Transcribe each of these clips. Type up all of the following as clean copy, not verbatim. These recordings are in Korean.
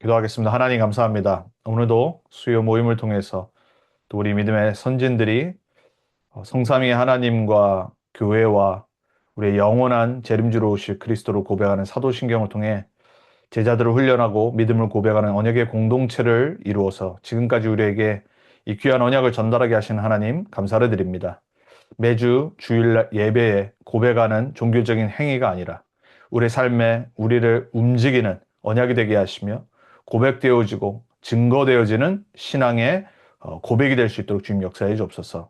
기도하겠습니다. 하나님 감사합니다. 오늘도 수요 모임을 통해서 또 우리 믿음의 선진들이 성삼위 하나님과 교회와 우리의 영원한 재림주로 오실 그리스도를 고백하는 사도신경을 통해 제자들을 훈련하고 믿음을 고백하는 언약의 공동체를 이루어서 지금까지 우리에게 이 귀한 언약을 전달하게 하신 하나님 감사를 드립니다. 매주 주일 예배에 고백하는 종교적인 행위가 아니라 우리 삶에 우리를 움직이는 언약이 되게 하시며 고백되어지고 증거되어지는 신앙의 고백이 될 수 있도록 주님 역사해 주옵소서.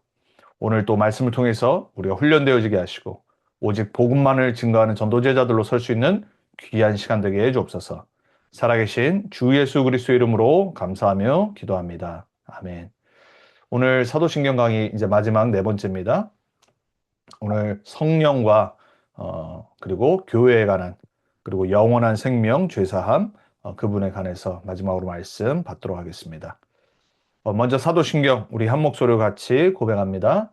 오늘 또 말씀을 통해서 우리가 훈련되어지게 하시고 오직 복음만을 증거하는 전도제자들로 설 수 있는 귀한 시간 되게 해 주옵소서. 살아계신 주 예수 그리스도 이름으로 감사하며 기도합니다. 아멘. 오늘 사도신경 강의 이제 마지막 네 번째입니다. 오늘 성령과 그리고 교회에 관한 그리고 영원한 생명 죄사함 그분에 관해서 마지막으로 말씀 받도록 하겠습니다. 먼저 사도신경 우리 한 목소리로 같이 고백합니다.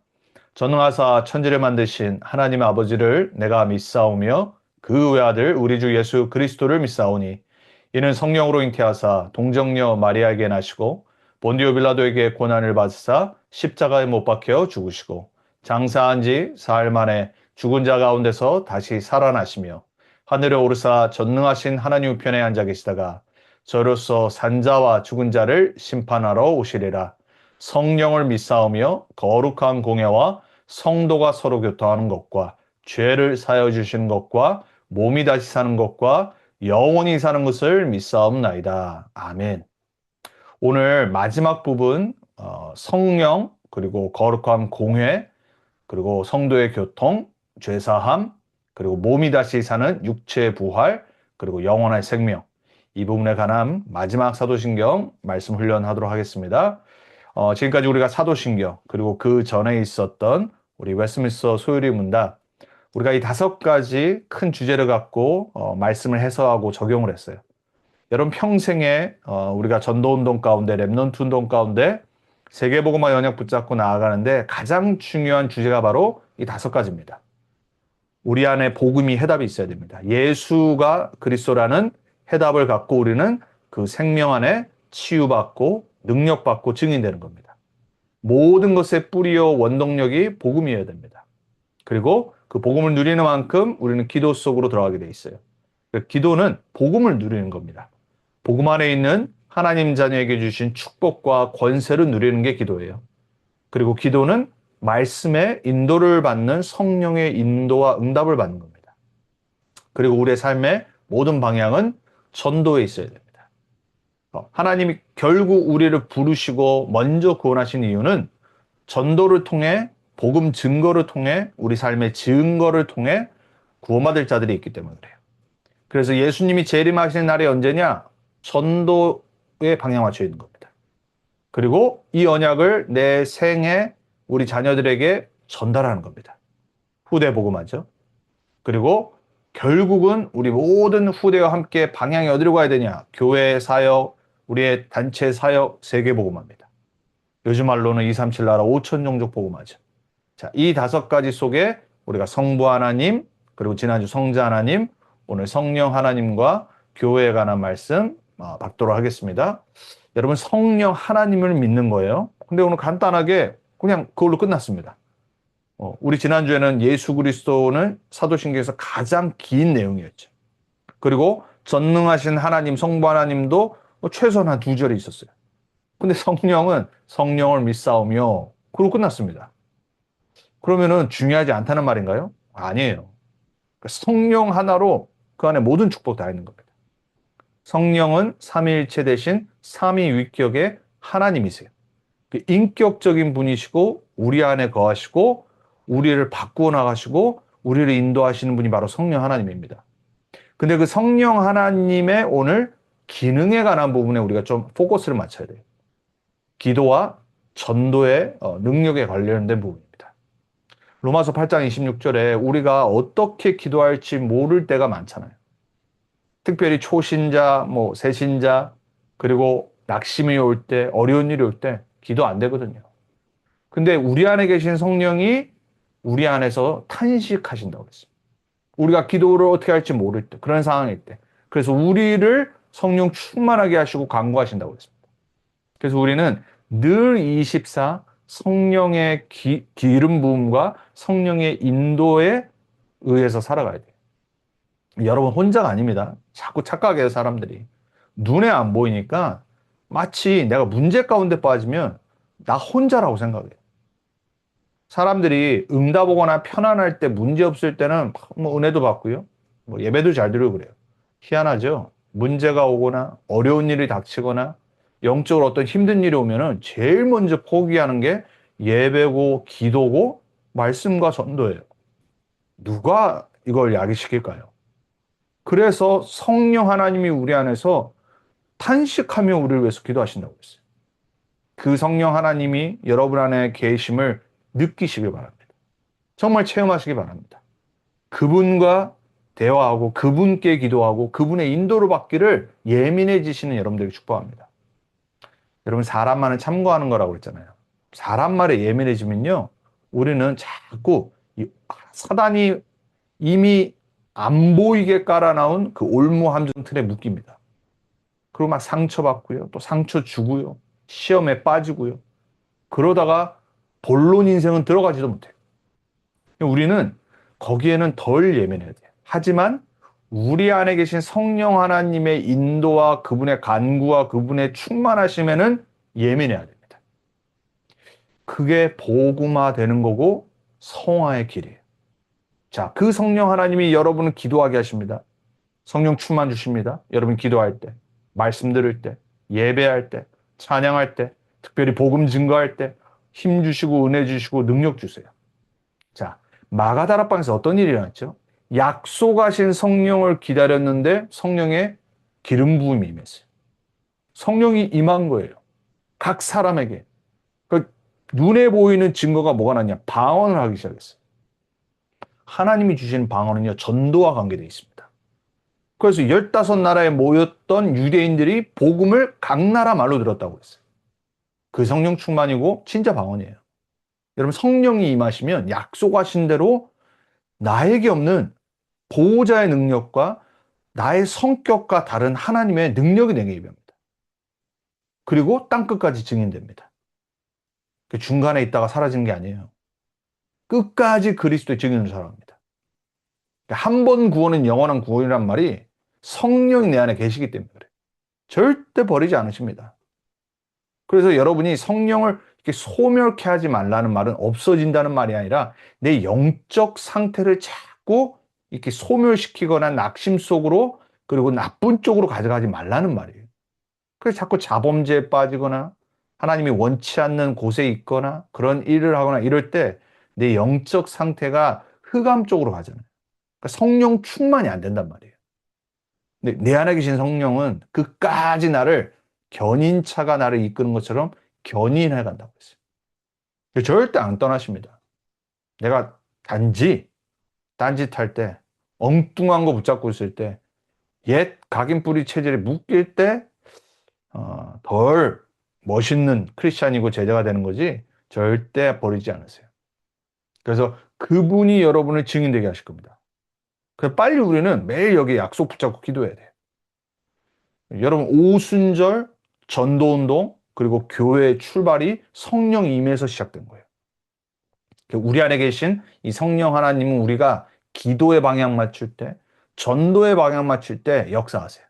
전능하사 천지를 만드신 하나님의 아버지를 내가 믿사오며 그 외아들 우리 주 예수 그리스도를 믿사오니 이는 성령으로 잉태하사 동정녀 마리아에게 나시고 본디오 빌라도에게 고난을 받으사 십자가에 못 박혀 죽으시고 장사한 지 사흘 만에 죽은 자 가운데서 다시 살아나시며 하늘에 오르사 전능하신 하나님 우편에 앉아 계시다가 저로서 산자와 죽은 자를 심판하러 오시리라. 성령을 믿사오며 거룩한 공예와 성도가 서로 교통하는 것과 죄를 사여 주시는 것과 몸이 다시 사는 것과 영원히 사는 것을 믿사옵나이다. 아멘. 오늘 마지막 부분 성령 그리고 거룩한 공회 그리고 성도의 교통, 죄사함, 그리고 몸이 다시 사는 육체의 부활, 그리고 영원한 생명. 이 부분에 관한 마지막 사도신경 말씀 훈련하도록 하겠습니다. 지금까지 우리가 사도신경, 그리고 그 전에 있었던 우리 웨스트민스터 소요리 문답, 우리가 이 다섯 가지 큰 주제를 갖고 말씀을 해석하고 적용을 했어요. 여러분 평생에 우리가 전도운동 가운데, 랩넌트 운동 가운데 세계복음화 연약 붙잡고 나아가는데 가장 중요한 주제가 바로 이 다섯 가지입니다. 우리 안에 복음이 해답이 있어야 됩니다. 예수가 그리스도라는 해답을 갖고 우리는 그 생명 안에 치유받고 능력받고 증인되는 겁니다. 모든 것의 뿌리요 원동력이 복음이어야 됩니다. 그리고 그 복음을 누리는 만큼 우리는 기도 속으로 들어가게 돼 있어요. 기도는 복음을 누리는 겁니다. 복음 안에 있는 하나님 자녀에게 주신 축복과 권세를 누리는 게 기도예요. 그리고 기도는 말씀의 인도를 받는 성령의 인도와 응답을 받는 겁니다. 그리고 우리의 삶의 모든 방향은 전도에 있어야 됩니다. 하나님이 결국 우리를 부르시고 먼저 구원하신 이유는 전도를 통해 복음 증거를 통해 우리 삶의 증거를 통해 구원받을 자들이 있기 때문에 그래요. 그래서 예수님이 재림하시는 날이 언제냐? 전도에 방향 맞춰 있는 겁니다. 그리고 이 언약을 내 생에 우리 자녀들에게 전달하는 겁니다. 후대 복음하죠. 그리고 결국은 우리 모든 후대와 함께 방향이 어디로 가야 되냐? 교회 사역, 우리의 단체 사역, 세계 복음합니다. 요즘 말로는 237 나라 5천 종족 복음하죠. 자, 이 다섯 가지 속에 우리가 성부 하나님, 그리고 지난주 성자 하나님, 오늘 성령 하나님과 교회에 관한 말씀 받도록 하겠습니다. 여러분 성령 하나님을 믿는 거예요. 근데 오늘 간단하게 그냥 그걸로 끝났습니다. 우리 지난주에는 예수 그리스도는 사도신경에서 가장 긴 내용이었죠. 그리고 전능하신 하나님, 성부 하나님도 최소한 한 두 절이 있었어요. 근데 성령은 성령을 믿사오며 그러고 끝났습니다. 그러면은 중요하지 않다는 말인가요? 아니에요. 성령 하나로 그 안에 모든 축복 다 있는 겁니다. 성령은 삼위일체 대신 삼위위격의 하나님이세요. 인격적인 분이시고 우리 안에 거하시고 우리를 바꾸어 나가시고 우리를 인도하시는 분이 바로 성령 하나님입니다. 근데 그 성령 하나님의 오늘 기능에 관한 부분에 우리가 좀 포커스를 맞춰야 돼요. 기도와 전도의 능력에 관련된 부분입니다. 로마서 8장 26절에 우리가 어떻게 기도할지 모를 때가 많잖아요. 특별히 초신자, 새신자, 그리고 낙심이 올 때, 어려운 일이 올 때 기도 안 되거든요. 근데 우리 안에 계신 성령이 우리 안에서 탄식하신다고 그랬어요. 우리가 기도를 어떻게 할지 모를 때, 그런 상황일 때. 그래서 우리를 성령 충만하게 하시고 간구하신다고 했습니다. 그래서 우리는 늘 24 성령의 기름 부음과 성령의 인도에 의해서 살아가야 돼요. 여러분 혼자가 아닙니다. 자꾸 착각해요, 사람들이. 눈에 안 보이니까 마치 내가 문제 가운데 빠지면 나 혼자라고 생각해요. 사람들이 응답오거나 편안할 때, 문제 없을 때는 뭐 은혜도 받고요. 뭐 예배도 잘 드리고 그래요. 희한하죠? 문제가 오거나 어려운 일이 닥치거나 영적으로 어떤 힘든 일이 오면은 제일 먼저 포기하는 게 예배고 기도고 말씀과 전도예요. 누가 이걸 야기시킬까요? 그래서 성령 하나님이 우리 안에서 탄식하며 우리를 위해서 기도하신다고 했어요. 그 성령 하나님이 여러분 안에 계심을 느끼시길 바랍니다. 정말 체험하시기 바랍니다. 그분과 대화하고 그분께 기도하고 그분의 인도를 받기를 예민해지시는 여러분들에게 축복합니다. 여러분 사람 말은 참고하는 거라고 그랬잖아요. 사람 말에 예민해지면요. 우리는 자꾸 사단이 이미 안 보이게 깔아놓은 그 올무 함정 틀에 묶입니다. 그리고 막 상처받고요. 또 상처 주고요. 시험에 빠지고요. 그러다가 본론 인생은 들어가지도 못해요. 우리는 거기에는 덜 예민해야 돼요. 하지만 우리 안에 계신 성령 하나님의 인도와 그분의 간구와 그분의 충만하심에는 예민해야 됩니다. 그게 복음화 되는 거고 성화의 길이에요. 자, 그 성령 하나님이 여러분을 기도하게 하십니다. 성령 충만 주십니다. 여러분 기도할 때, 말씀 들을 때, 예배할 때, 찬양할 때, 특별히 복음 증거할 때 힘 주시고 은혜 주시고 능력 주세요. 자, 마가다락방에서 어떤 일이 일어났죠? 약속하신 성령을 기다렸는데 성령의 기름 부음이 임했어요. 성령이 임한 거예요. 각 사람에게. 그 눈에 보이는 증거가 뭐가 났냐? 방언을 하기 시작했어요. 하나님이 주신 방언은요, 전도와 관계되어 있습니다. 그래서 15나라에 모였던 유대인들이 복음을 각 나라 말로 들었다고 했어요. 그 성령 충만이고 진짜 방언이에요. 여러분 성령이 임하시면 약속하신 대로 나에게 없는 보호자의 능력과 나의 성격과 다른 하나님의 능력이 내게 임합니다. 그리고 땅끝까지 증인됩니다. 그 중간에 있다가 사라지는 게 아니에요. 끝까지 그리스도의 증인으로 살아갑니다. 한 번 구원은 영원한 구원이란 말이 성령이 내 안에 계시기 때문에 그래요. 절대 버리지 않으십니다. 그래서 여러분이 성령을 이렇게 소멸케 하지 말라는 말은 없어진다는 말이 아니라 내 영적 상태를 자꾸 이렇게 소멸시키거나 낙심 속으로 그리고 나쁜 쪽으로 가져가지 말라는 말이에요. 그래서 자꾸 자범죄에 빠지거나 하나님이 원치 않는 곳에 있거나 그런 일을 하거나 이럴 때 내 영적 상태가 흑암 쪽으로 가잖아요. 그러니까 성령 충만이 안 된단 말이에요. 근데 내 안에 계신 성령은 끝까지 나를 견인차가 나를 이끄는 것처럼 견인해 간다고 했어요. 절대 안 떠나십니다. 내가 딴짓할 때, 엉뚱한 거 붙잡고 있을 때, 옛 각인뿌리 체질에 묶일 때, 덜 멋있는 크리스찬이고 제자가 되는 거지, 절대 버리지 않으세요. 그래서 그분이 여러분을 증인되게 하실 겁니다. 그래서 빨리 우리는 매일 여기 약속 붙잡고 기도해야 돼요. 여러분, 오순절, 전도운동, 그리고 교회의 출발이 성령 임에서 시작된 거예요. 우리 안에 계신 이 성령 하나님은 우리가 기도의 방향 맞출 때, 전도의 방향 맞출 때 역사하세요.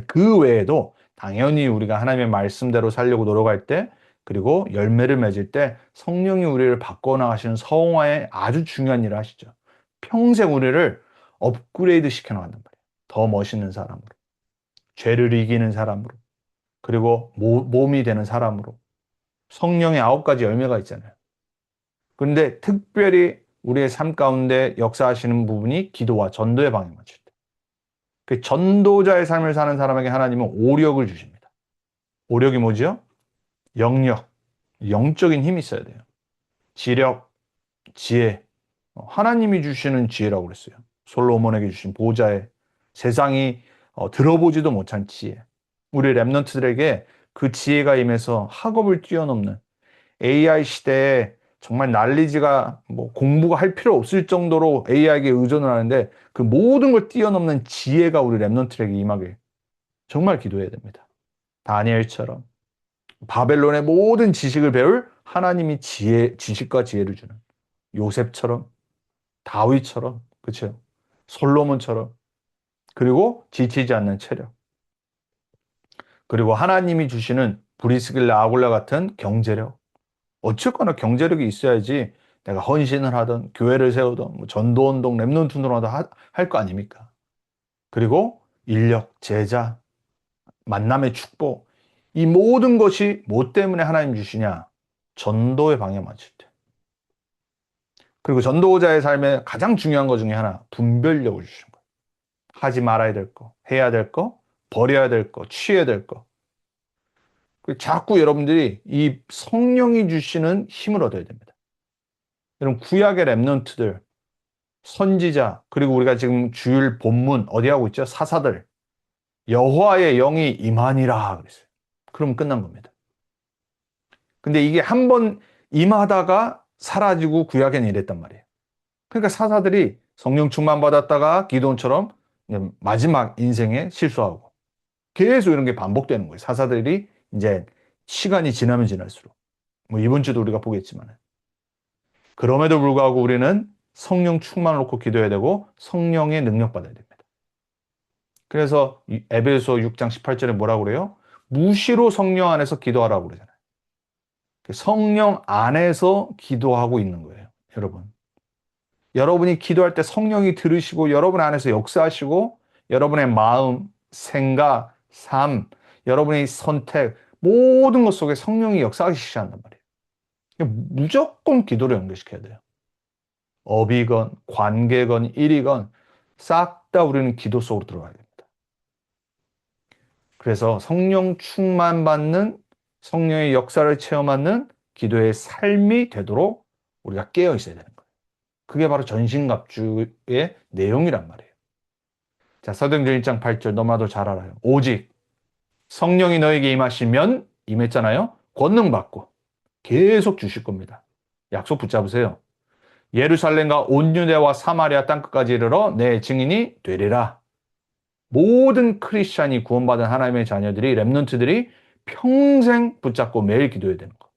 그 외에도 당연히 우리가 하나님의 말씀대로 살려고 노력할 때, 그리고 열매를 맺을 때 성령이 우리를 바꿔나가시는 성화에 아주 중요한 일을 하시죠. 평생 우리를 업그레이드 시켜나간단 말이에요. 더 멋있는 사람으로, 죄를 이기는 사람으로, 그리고 몸이 되는 사람으로. 성령의 9가지 열매가 있잖아요. 그런데 특별히 우리의 삶 가운데 역사하시는 부분이 기도와 전도의 방향 맞출 때. 그 전도자의 삶을 사는 사람에게 하나님은 오력을 주십니다. 오력이 뭐죠? 영력, 영적인 힘이 있어야 돼요. 지력, 지혜, 하나님이 주시는 지혜라고 그랬어요. 솔로몬에게 주신 보좌에 세상이 들어보지도 못한 지혜. 우리 랩런트들에게 그 지혜가 임해서 학업을 뛰어넘는 AI 시대에 정말 난리지가 공부가 할 필요 없을 정도로 AI에게 의존을 하는데 그 모든 걸 뛰어넘는 지혜가 우리 랩런트에게 임하게 정말 기도해야 됩니다. 다니엘처럼 바벨론의 모든 지식을 배울 하나님이 지식과 지혜를 주는 요셉처럼, 다윗처럼, 그렇죠? 솔로몬처럼, 그리고 지치지 않는 체력, 그리고 하나님이 주시는 브리스길라 아굴라 같은 경제력. 어쨌거나 경제력이 있어야지 내가 헌신을 하든 교회를 세우든 뭐 전도운동, 랩넌트 운동을 하든 할 거 아닙니까? 그리고 인력, 제자, 만남의 축복. 이 모든 것이 뭐 때문에 하나님 주시냐? 전도의 방향 맞출 때. 그리고 전도자의 삶에 가장 중요한 것 중에 하나, 분별력을 주신 거예요. 하지 말아야 될 거, 해야 될 거, 버려야 될 거, 취해야 될 거. 자꾸 여러분들이 이 성령이 주시는 힘을 얻어야 됩니다. 여러분, 구약의 랩런트들, 선지자, 그리고 우리가 지금 주일 본문 어디 하고 있죠? 사사들. 여호와의 영이 임하니라 그랬어요. 그럼 끝난 겁니다. 근데 이게 한 번 임하다가 사라지고 구약엔 이랬단 말이에요. 그러니까 사사들이 성령 충만 받았다가 기도원처럼 마지막 인생에 실수하고 계속 이런 게 반복되는 거예요. 사사들이 이제 시간이 지나면 지날수록. 뭐 이번 주도 우리가 보겠지만. 그럼에도 불구하고 우리는 성령 충만을 놓고 기도해야 되고 성령의 능력 받아야 됩니다. 그래서 에베소 6장 18절에 뭐라고 그래요? 무시로 성령 안에서 기도하라고 그러잖아요. 성령 안에서 기도하고 있는 거예요, 여러분. 여러분이 기도할 때 성령이 들으시고 여러분 안에서 역사하시고 여러분의 마음, 생각, 삶, 여러분의 선택 모든 것 속에 성령이 역사하기 시작한단 말이에요. 무조건 기도를 연결시켜야 돼요. 업이건 관계건 일이건 싹 다 우리는 기도 속으로 들어가야 됩니다. 그래서 성령 충만 받는 성령의 역사를 체험하는 기도의 삶이 되도록 우리가 깨어 있어야 되는 거예요. 그게 바로 전신갑주의 내용이란 말이에요. 자, 사도행전 1장 8절 너마도 잘 알아요. 오직 성령이 너에게 임하시면 임했잖아요. 권능 받고 계속 주실 겁니다. 약속 붙잡으세요. 예루살렘과 온 유대와 사마리아 땅끝까지 이르러 내 증인이 되리라. 모든 크리스찬이 구원받은 하나님의 자녀들이 렘넌트들이 평생 붙잡고 매일 기도해야 되는 거.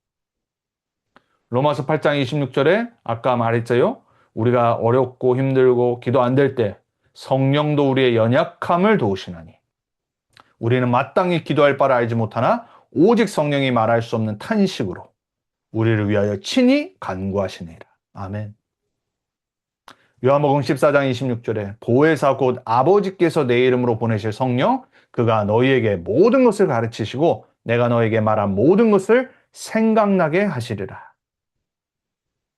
로마서 8장 26절에 아까 말했죠요. 우리가 어렵고 힘들고 기도 안 될 때 성령도 우리의 연약함을 도우시나니 우리는 마땅히 기도할 바를 알지 못하나 오직 성령이 말할 수 없는 탄식으로 우리를 위하여 친히 간구하시니라. 아멘. 요한복음 14장 26절에 보혜사 곧 아버지께서 내 이름으로 보내실 성령 그가 너희에게 모든 것을 가르치시고 내가 너에게 말한 모든 것을 생각나게 하시리라.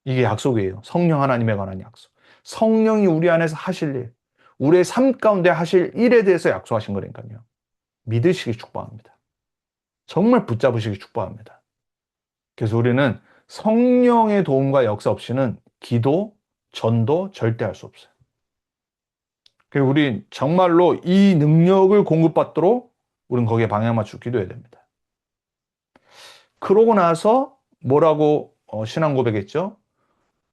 이게 약속이에요. 성령 하나님에 관한 약속. 성령이 우리 안에서 하실 일, 우리의 삶 가운데 하실 일에 대해서 약속하신 거니까요. 믿으시기 축복합니다. 정말 붙잡으시기 축복합니다. 그래서 우리는 성령의 도움과 역사 없이는 기도, 전도 절대 할 수 없어요. 그리고 우리 정말로 이 능력을 공급받도록 우리는 거기에 방향 맞추고 기도해야 됩니다. 그러고 나서 뭐라고 신앙 고백했죠?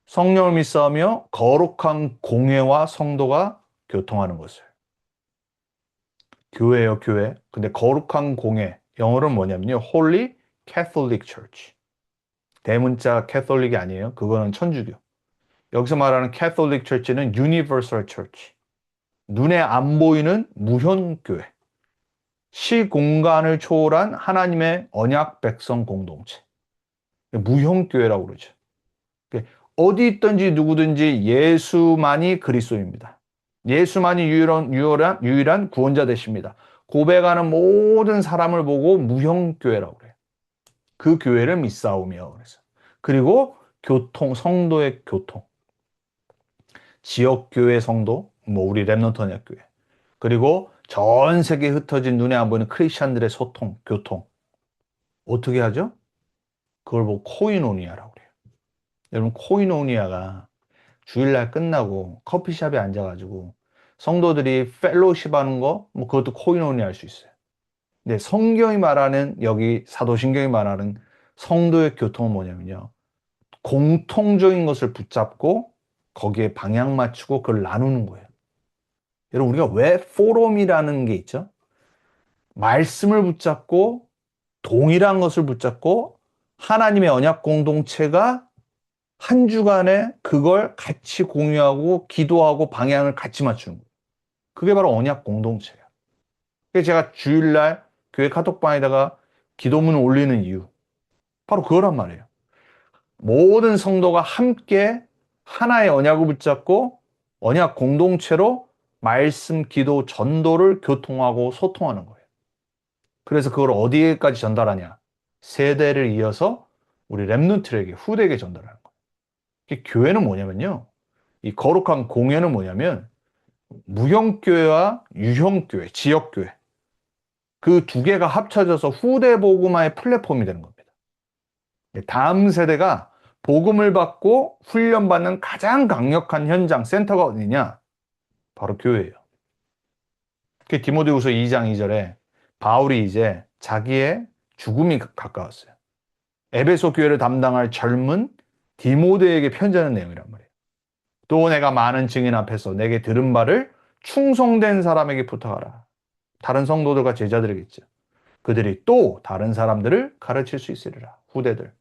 성령을 믿사하며 거룩한 공회와 성도가 교통하는 것을. 교회요, 교회. 근데 거룩한 공회, 영어로는 뭐냐면요. Holy Catholic Church. 대문자 캐톨릭이 아니에요. 그거는 천주교. 여기서 말하는 Catholic Church는 Universal Church. 눈에 안 보이는 무현교회. 시공간을 초월한 하나님의 언약 백성 공동체. 무형교회라고 그러죠. 어디 있든지 누구든지 예수만이 그리스도입니다. 예수만이 유일한 구원자 되십니다. 고백하는 모든 사람을 보고 무형교회라고 그래요. 그 교회를 믿사오며 그래서. 그리고 교통, 성도의 교통. 지역교회 성도, 뭐 우리 랩넌트 언약교회. 그리고 전 세계에 흩어진 눈에 안 보이는 크리스찬들의 소통, 교통. 어떻게 하죠? 그걸 보고 코이노니아라고 그래요. 여러분, 코이노니아가 주일날 끝나고 커피숍에 앉아가지고 성도들이 펠로십 하는 거, 뭐 그것도 코이노니아 할 수 있어요. 근데 성경이 말하는, 여기 사도신경이 말하는 성도의 교통은 뭐냐면요. 공통적인 것을 붙잡고 거기에 방향 맞추고 그걸 나누는 거예요. 여러분, 우리가 왜 포럼이라는 게 있죠? 말씀을 붙잡고 동일한 것을 붙잡고 하나님의 언약 공동체가 한 주간에 그걸 같이 공유하고 기도하고 방향을 같이 맞추는 거예요. 그게 바로 언약 공동체예요. 그래서 제가 주일날 교회 카톡방에다가 기도문을 올리는 이유, 바로 그거란 말이에요. 모든 성도가 함께 하나의 언약을 붙잡고 언약 공동체로 말씀, 기도, 전도를 교통하고 소통하는 거예요. 그래서 그걸 어디에까지 전달하냐? 세대를 이어서 우리 렘넌트에게, 후대에게 전달하는 거예요. 교회는 뭐냐면요. 이 거룩한 공예는 뭐냐면 무형교회와 유형교회, 지역교회 그 두 개가 합쳐져서 후대 복음화의 플랫폼이 되는 겁니다. 다음 세대가 복음을 받고 훈련받는 가장 강력한 현장, 센터가 어디냐? 바로 교회예요. 디모데후서 2장 2절에 바울이 이제 자기의 죽음이 가까웠어요. 에베소 교회를 담당할 젊은 디모데에게 편지하는 내용이란 말이에요. 또 내가 많은 증인 앞에서 내게 들은 바를 충성된 사람에게 부탁하라. 다른 성도들과 제자들이겠죠. 그들이 또 다른 사람들을 가르칠 수 있으리라. 후대들.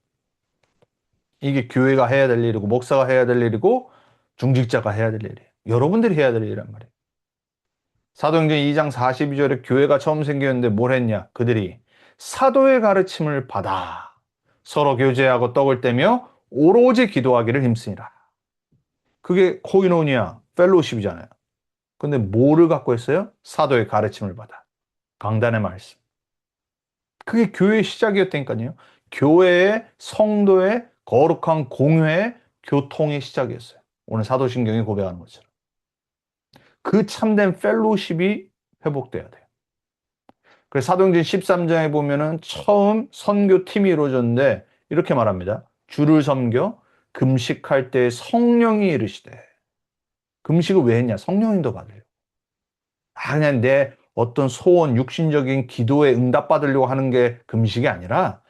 이게 교회가 해야 될 일이고 목사가 해야 될 일이고 중직자가 해야 될 일이에요. 여러분들이 해야 될 일이란 말이에요. 사도행전 2장 42절에 교회가 처음 생겼는데 뭘 했냐? 그들이 사도의 가르침을 받아 서로 교제하고 떡을 떼며 오로지 기도하기를 힘쓰니라. 그게 코이노니아, 펠로우십이잖아요. 근데 뭐를 갖고 있어요? 사도의 가르침을 받아. 강단의 말씀. 그게 교회의 시작이었다니까요. 교회의 성도의 거룩한 공회의 교통의 시작이었어요. 오늘 사도신경이 고백하는 것처럼. 그 참된 펠로우십이 회복돼야 돼요. 그래서 사도행전 13장에 보면은 처음 선교팀이 이루어졌는데 이렇게 말합니다. 주를 섬겨 금식할 때 성령이 이르시되. 금식을 왜 했냐? 성령님도 받으려고. 그냥 내 어떤 소원, 육신적인 기도에 응답받으려고 하는 게 금식이 아니라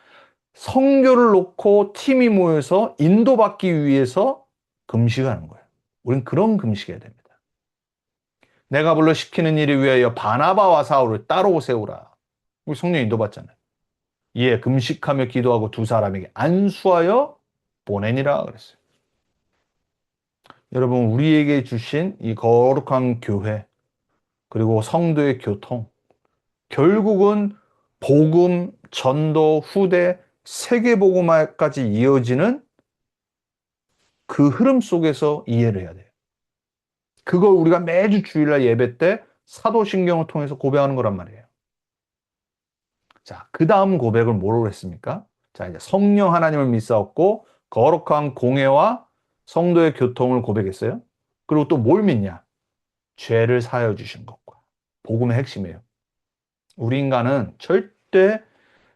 성교를 놓고 팀이 모여서 인도받기 위해서 금식하는 거예요. 우린 그런 금식해야 됩니다. 내가 불러 시키는 일을 위하여 바나바와 사울을 따로 세우라. 우리 성령 인도받잖아요. 이에 금식하며 기도하고 두 사람에게 안수하여 보내니라 그랬어요. 여러분, 우리에게 주신 이 거룩한 교회 그리고 성도의 교통, 결국은 복음, 전도, 후대, 세계복음화까지 이어지는 그 흐름 속에서 이해를 해야 돼요. 그걸 우리가 매주 주일날 예배 때 사도신경을 통해서 고백하는 거란 말이에요. 자, 그 다음 고백을 뭐로 했습니까? 자, 이제 성령 하나님을 믿사옵고 거룩한 공예와 성도의 교통을 고백했어요. 그리고 또 뭘 믿냐? 죄를 사하여 주신 것과. 복음의 핵심이에요. 우리 인간은 절대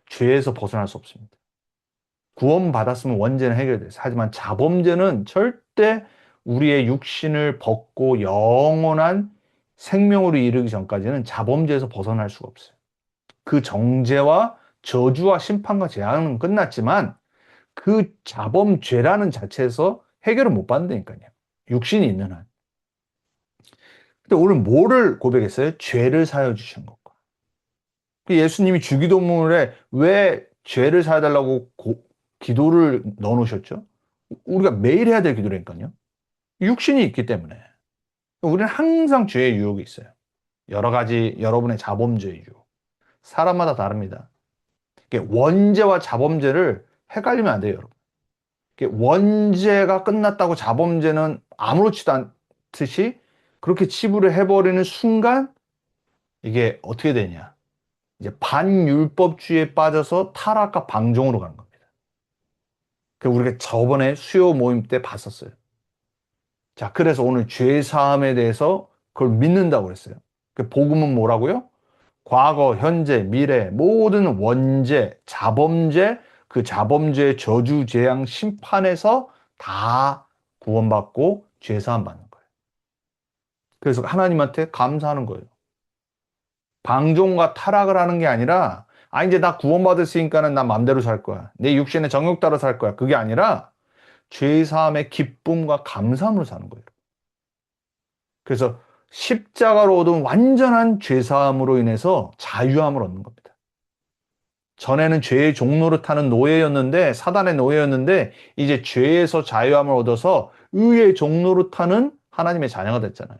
죄에서 벗어날 수 없습니다. 구원받았으면 원죄는 해결돼요. 하지만 자범죄는 절대 우리의 육신을 벗고 영원한 생명으로 이르기 전까지는 자범죄에서 벗어날 수가 없어요. 그 정죄와 저주와 심판과 재앙은 끝났지만 그 자범죄라는 자체에서 해결을 못 받는다니까요. 육신이 있는 한. 근데 오늘 뭐를 고백했어요? 죄를 사여 주신 것과. 예수님이 주기도문에 왜 죄를 사여달라고 기도를 넣어놓으셨죠? 우리가 매일 해야 될 기도라니까요. 육신이 있기 때문에. 우리는 항상 죄의 유혹이 있어요. 여러 가지 여러분의 자범죄의 유혹. 사람마다 다릅니다. 원죄와 자범죄를 헷갈리면 안 돼요, 여러분. 원죄가 끝났다고 자범죄는 아무렇지도 않듯이 그렇게 치부를 해버리는 순간 이게 어떻게 되냐. 이제 반율법주의에 빠져서 타락과 방종으로 가는 겁니다. 우리가 저번에 수요 모임 때 봤었어요. 자, 그래서 오늘 죄사함에 대해서 그걸 믿는다고 그랬어요. 복음은 뭐라고요? 과거, 현재, 미래 모든 원죄, 자범죄, 그 자범죄의 저주, 재앙, 심판에서 다 구원받고 죄사함 받는 거예요. 그래서 하나님한테 감사하는 거예요. 방종과 타락을 하는 게 아니라 이제 나 구원받았으니까는 나 맘대로 살 거야. 내 육신의 정욕 따라 살 거야. 그게 아니라 죄사함의 기쁨과 감사함으로 사는 거예요. 그래서 십자가로 얻은 완전한 죄사함으로 인해서 자유함을 얻는 겁니다. 전에는 죄의 종로를 타는 노예였는데, 사단의 노예였는데, 이제 죄에서 자유함을 얻어서 의의 종로를 타는 하나님의 자녀가 됐잖아요.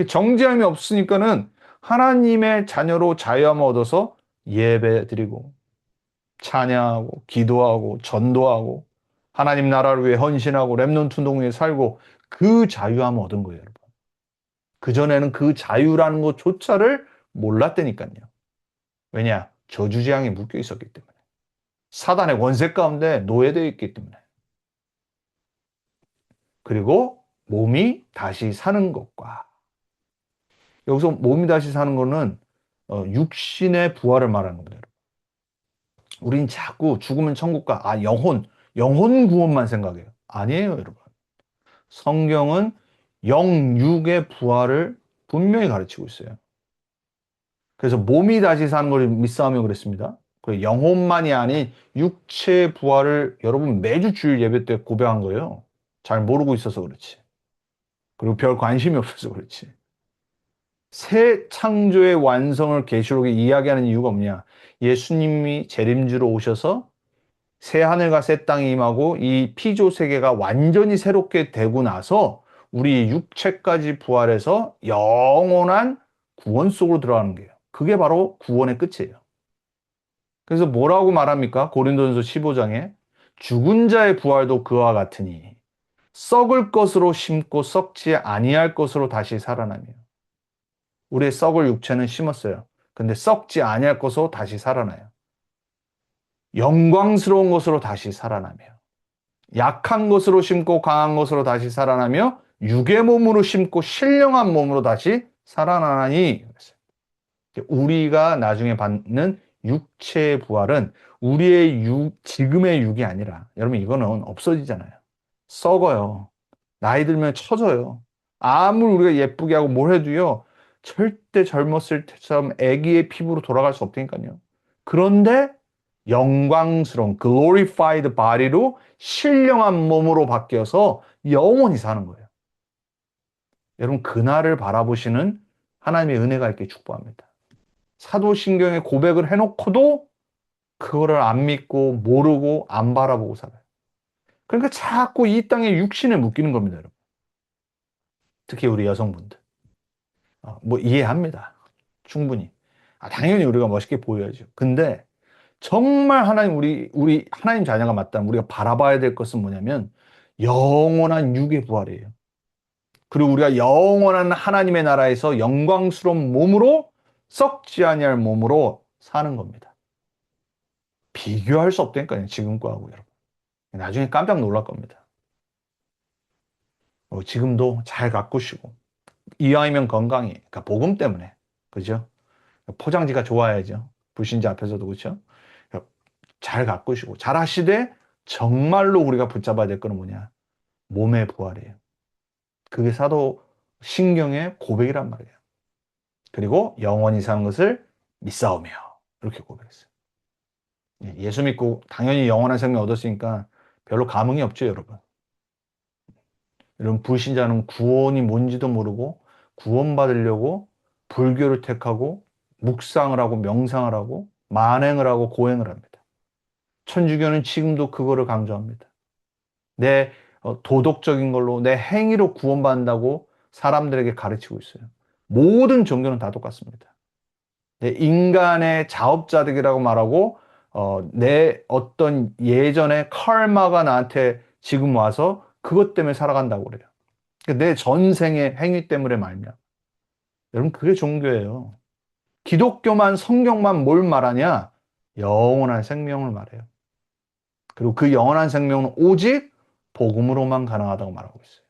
정죄함이 없으니까는 하나님의 자녀로 자유함을 얻어서 예배 드리고, 찬양하고, 기도하고, 전도하고, 하나님 나라를 위해 헌신하고, 렘넌트 운동 위해 살고, 그 자유함을 얻은 거예요, 여러분. 그전에는 그 자유라는 것조차를 몰랐다니까요. 왜냐? 저주재앙에 묶여 있었기 때문에. 사단의 원세 가운데 노예되어 있기 때문에. 그리고 몸이 다시 사는 것과, 여기서 몸이 다시 사는 거는 육신의 부활을 말하는 겁니다. 우린 자꾸 죽으면 천국과, 영혼 구원만 생각해요. 아니에요, 여러분. 성경은 영육의 부활을 분명히 가르치고 있어요. 그래서 몸이 다시 사는 걸 믿사오며 그랬습니다. 그 영혼만이 아닌 육체의 부활을 여러분 매주 주일 예배 때 고백한 거예요. 잘 모르고 있어서 그렇지. 그리고 별 관심이 없어서 그렇지. 새 창조의 완성을 계시록에 이야기하는 이유가 뭐냐? 예수님이 재림주로 오셔서 새 하늘과 새 땅이 임하고 이 피조 세계가 완전히 새롭게 되고 나서 우리 육체까지 부활해서 영원한 구원 속으로 들어가는 거예요. 그게 바로 구원의 끝이에요. 그래서 뭐라고 말합니까? 고린도전서 15장에 죽은 자의 부활도 그와 같으니 썩을 것으로 심고 썩지 아니할 것으로 다시 살아나며. 우리의 썩을 육체는 심었어요. 근데 썩지 아니할 것으로 다시 살아나요. 영광스러운 것으로 다시 살아나며. 약한 것으로 심고 강한 것으로 다시 살아나며 육의 몸으로 심고 신령한 몸으로 다시 살아나니. 우리가 나중에 받는 육체의 부활은 우리의 지금의 육이 아니라, 여러분 이거는 없어지잖아요. 썩어요. 나이 들면 처져요. 아무리 우리가 예쁘게 하고 뭘 해도요, 절대 젊었을 때처럼 아기의 피부로 돌아갈 수 없다니까요. 그런데 영광스러운 glorified body로 신령한 몸으로 바뀌어서 영원히 사는 거예요. 여러분 그날을 바라보시는 하나님의 은혜가 있게 축복합니다. 사도신경에 고백을 해놓고도 그거를 안 믿고 모르고 안 바라보고 살아요. 그러니까 자꾸 이 땅에 육신에 묶이는 겁니다, 여러분. 특히 우리 여성분들. 뭐 이해합니다. 충분히. 당연히 우리가 멋있게 보여야죠. 근데 정말 하나님, 우리 하나님 자녀가 맞다면 우리가 바라봐야 될 것은 뭐냐면 영원한 육의 부활이에요. 그리고 우리가 영원한 하나님의 나라에서 영광스러운 몸으로, 썩지 아니할 몸으로 사는 겁니다. 비교할 수 없다니까요, 지금 거하고 여러분. 나중에 깜짝 놀랄 겁니다. 지금도 잘 가꾸시고, 이왕이면 건강히, 그러니까 복음 때문에, 그죠? 포장지가 좋아야죠. 불신자 앞에서도, 그렇죠? 잘 가꾸시고, 잘 하시되 정말로 우리가 붙잡아야 될 거는 뭐냐? 몸의 부활이에요. 그게 사도 신경의 고백이란 말이에요. 그리고 영원히 사는 것을 믿사오며, 이렇게 고백했어요. 예수 믿고 당연히 영원한 생명 얻었으니까 별로 감흥이 없죠, 여러분. 여러분, 불신자는 구원이 뭔지도 모르고 구원받으려고 불교를 택하고 묵상을 하고 명상을 하고 만행을 하고 고행을 합니다. 천주교는 지금도 그거를 강조합니다. 내 도덕적인 걸로, 내 행위로 구원받는다고 사람들에게 가르치고 있어요. 모든 종교는 다 똑같습니다. 내 인간의 자업자득이라고 말하고 내 어떤 예전의 카르마가 나한테 지금 와서 그것 때문에 살아간다고 그래요. 그러니까 내 전생의 행위 때문에 말이야. 여러분 그게 종교예요. 기독교만, 성경만 뭘 말하냐? 영원한 생명을 말해요. 그리고 그 영원한 생명은 오직 복음으로만 가능하다고 말하고 있어요.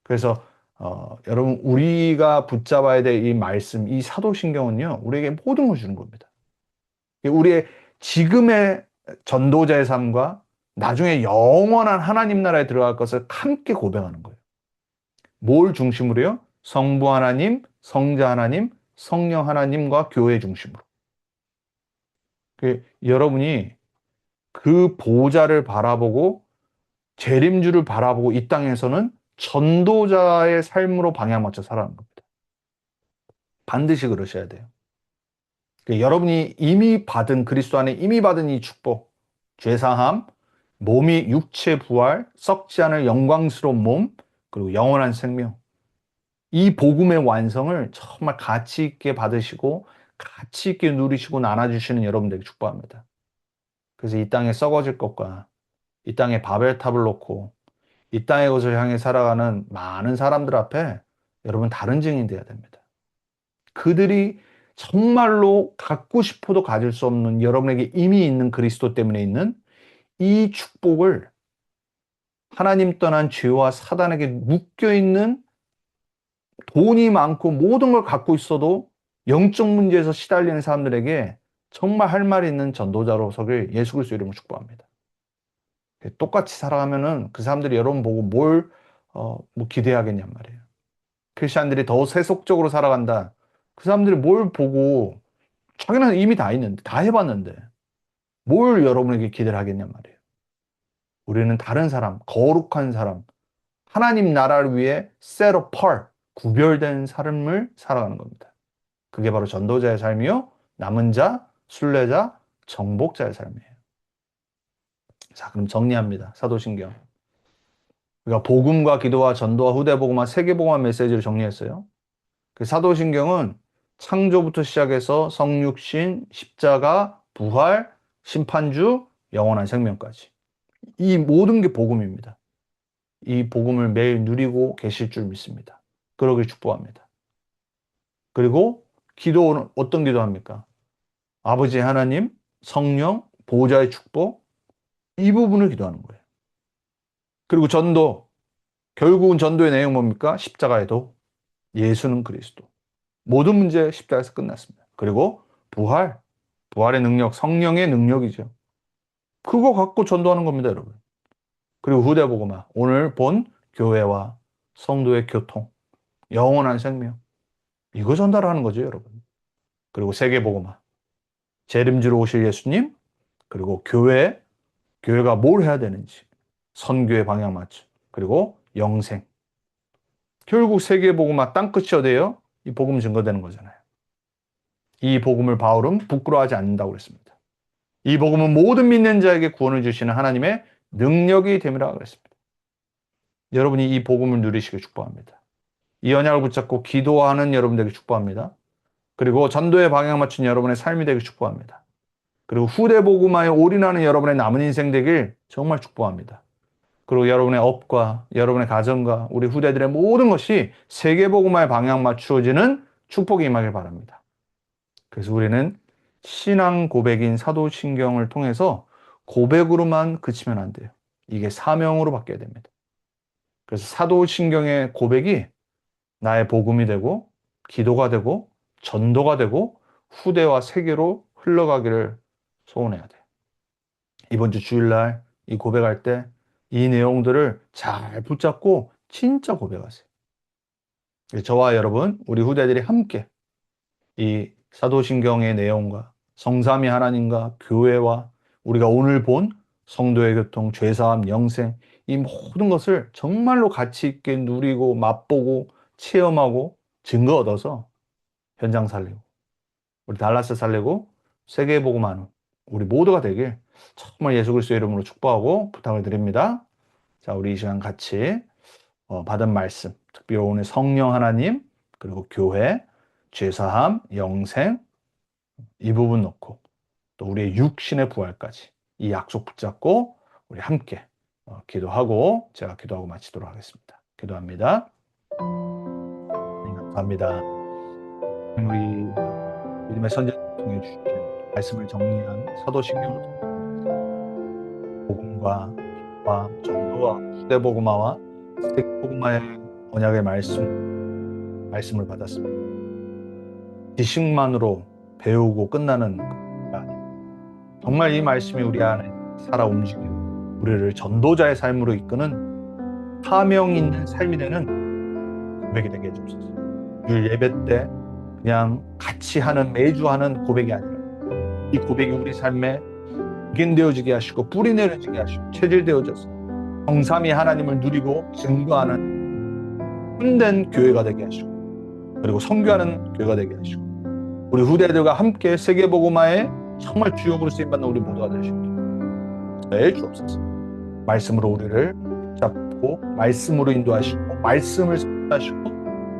그래서 여러분 우리가 붙잡아야 될 이 말씀, 이 사도신경은요, 우리에게 모든 걸 주는 겁니다. 우리의 지금의 전도자의 삶과 나중에 영원한 하나님 나라에 들어갈 것을 함께 고백하는 거예요. 뭘 중심으로요? 성부 하나님, 성자 하나님, 성령 하나님과 교회 중심으로. 여러분이 그 보좌를 바라보고 재림주를 바라보고 이 땅에서는 전도자의 삶으로 방향 맞춰 살아가는 겁니다. 반드시 그러셔야 돼요. 여러분이 이미 받은, 그리스도 안에 이미 받은 이 축복, 죄사함, 몸이 육체 부활, 썩지 않을 영광스러운 몸, 그리고 영원한 생명, 이 복음의 완성을 정말 가치 있게 받으시고 가치 있게 누리시고 나눠주시는 여러분들에게 축복합니다. 그래서 이 땅에 썩어질 것과 이 땅에 바벨탑을 놓고 이 땅의 것을 향해 살아가는 많은 사람들 앞에 여러분 다른 증인 되어야 됩니다. 그들이 정말로 갖고 싶어도 가질 수 없는 여러분에게 이미 있는 그리스도 때문에 있는 이 축복을 하나님 떠난 죄와 사단에게 묶여있는, 돈이 많고 모든 걸 갖고 있어도 영적 문제에서 시달리는 사람들에게 정말 할 말이 있는 전도자로 서길 예수 그리스도 이름으로 축복합니다. 똑같이 살아가면은 그 사람들이 여러분 보고 뭘 기대하겠냔 말이에요. 크리스천들이 더 세속적으로 살아간다. 그 사람들이 뭘 보고, 자기는 이미 다 있는데, 다 해봤는데 뭘 여러분에게 기대를 하겠냔 말이에요. 우리는 다른 사람, 거룩한 사람, 하나님 나라를 위해 set apart, 구별된 삶을 살아가는 겁니다. 그게 바로 전도자의 삶이요, 남은 자, 순례자, 정복자의 삶이에요. 자, 그럼 정리합니다. 사도신경. 우리가 복음과 기도와 전도와 후대복음과 세계복음화 메시지를 정리했어요. 그 사도신경은 창조부터 시작해서 성육신, 십자가, 부활, 심판주, 영원한 생명까지. 이 모든 게 복음입니다. 이 복음을 매일 누리고 계실 줄 믿습니다. 그러길 축복합니다. 그리고 기도는 어떤 기도합니까? 아버지 하나님, 성령, 보호자의 축복, 이 부분을 기도하는 거예요. 그리고 전도, 결국은 전도의 내용 뭡니까? 십자가의 도, 예수는 그리스도. 모든 문제 십자가에서 끝났습니다. 그리고 부활, 부활의 능력, 성령의 능력이죠. 그거 갖고 전도하는 겁니다, 여러분. 그리고 후대복음화, 오늘 본 교회와 성도의 교통, 영원한 생명, 이거 전달하는 거죠, 여러분. 그리고 세계복음화, 재림주로 오실 예수님, 그리고 교회가 뭘 해야 되는지, 선교의 방향 맞춰, 그리고 영생. 결국 세계복음화 땅끝이 어디예요? 이 복음 증거되는 거잖아요. 이 복음을 바울은 부끄러워하지 않는다고 그랬습니다. 이 복음은 모든 믿는 자에게 구원을 주시는 하나님의 능력이 됨이라 그랬습니다. 여러분이 이 복음을 누리시길 축복합니다. 이 언약을 붙잡고 기도하는 여러분들에게 축복합니다. 그리고 전도의 방향 맞춘 여러분의 삶이 되길 축복합니다. 그리고 후대 복음화에 올인하는 여러분의 남은 인생 되길 정말 축복합니다. 그리고 여러분의 업과 여러분의 가정과 우리 후대들의 모든 것이 세계 복음화에 방향 맞추어지는 축복이 임하길 바랍니다. 그래서 우리는 신앙 고백인 사도신경을 통해서 고백으로만 그치면 안 돼요. 이게 사명으로 바뀌어야 됩니다. 그래서 사도신경의 고백이 나의 복음이 되고 기도가 되고 전도가 되고 후대와 세계로 흘러가기를 소원해야 돼요. 이번 주 주일날 이 고백할 때 이 내용들을 잘 붙잡고 진짜 고백하세요. 저와 여러분, 우리 후대들이 함께 이 사도신경의 내용과 성삼위 하나님과 교회와 우리가 오늘 본 성도의 교통, 죄사함, 영생, 이 모든 것을 정말로 가치 있게 누리고 맛보고 체험하고 증거 얻어서 현장 살리고 우리 달라스 살리고 세계 복음하는 우리 모두가 되길 정말 예수 그리스도의 이름으로 축복하고 부탁을 드립니다. 자, 우리 이 시간 같이 받은 말씀, 특별히 오늘 성령 하나님, 그리고 교회, 죄사함, 영생, 이 부분 놓고 또 우리의 육신의 부활까지 이 약속 붙잡고 우리 함께 기도하고 제가 기도하고 마치도록 하겠습니다. 기도합니다. 감사합니다. 우리 믿음의 선제를 통해 주신 말씀을 정리한 사도신경을 통해 복음과 기도와 전도와 후대복음화와 세계복음화의 언약의 말씀을 받았습니다. 지식만으로 배우고 끝나는 것이 아니라 정말 이 말씀이 우리 안에 살아 움직이고 우리를 전도자의 삶으로 이끄는 사명 있는 삶이 되는 고백이 되게 해주옵소서. 주일 예배 때 그냥 같이 하는 매주 하는 고백이 아니라 이 고백이 우리 삶에 각인되어지게 하시고 뿌리 내려지게 하시고 체질되어져서 성삼위 하나님을 누리고 증거하는 참된 교회가 되게 하시고, 그리고 선교하는 교회가 되게 하시고, 우리 후대들과 함께 세계복음화에 정말 주역으로 쓰임받는 우리 모두가 되시고 네, 주옵소서. 말씀으로 우리를 잡고 말씀으로 인도하시고 말씀을 선포하시고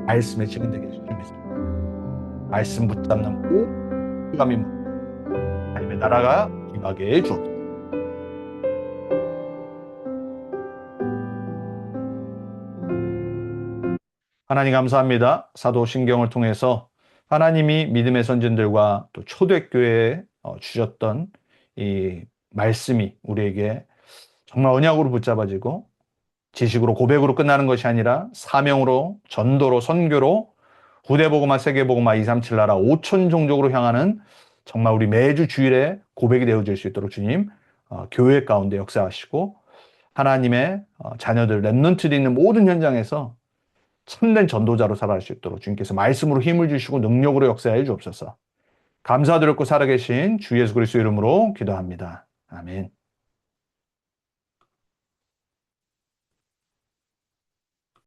말씀의 증인되게 해주실 줄 믿습니다. 말씀 붙잡는 오감이 하나님의 나라가 임하게 해주옵소서. 하나님 감사합니다. 사도신경을 통해서 하나님이 믿음의 선진들과 또 초대교회에 주셨던 이 말씀이 우리에게 정말 언약으로 붙잡아지고 지식으로 고백으로 끝나는 것이 아니라 사명으로 전도로 선교로 후대복음화 세계복음화 237 나라 5천 종족으로 향하는 정말 우리 매주 주일에 고백이 되어질 수 있도록 주님 교회 가운데 역사하시고 하나님의 자녀들 렘넌트들이 있는 모든 현장에서 참된 전도자로 살아갈 수 있도록 주님께서 말씀으로 힘을 주시고 능력으로 역사해 주옵소서. 감사드렸고 살아계신 주 예수 그리스도 이름으로 기도합니다. 아멘.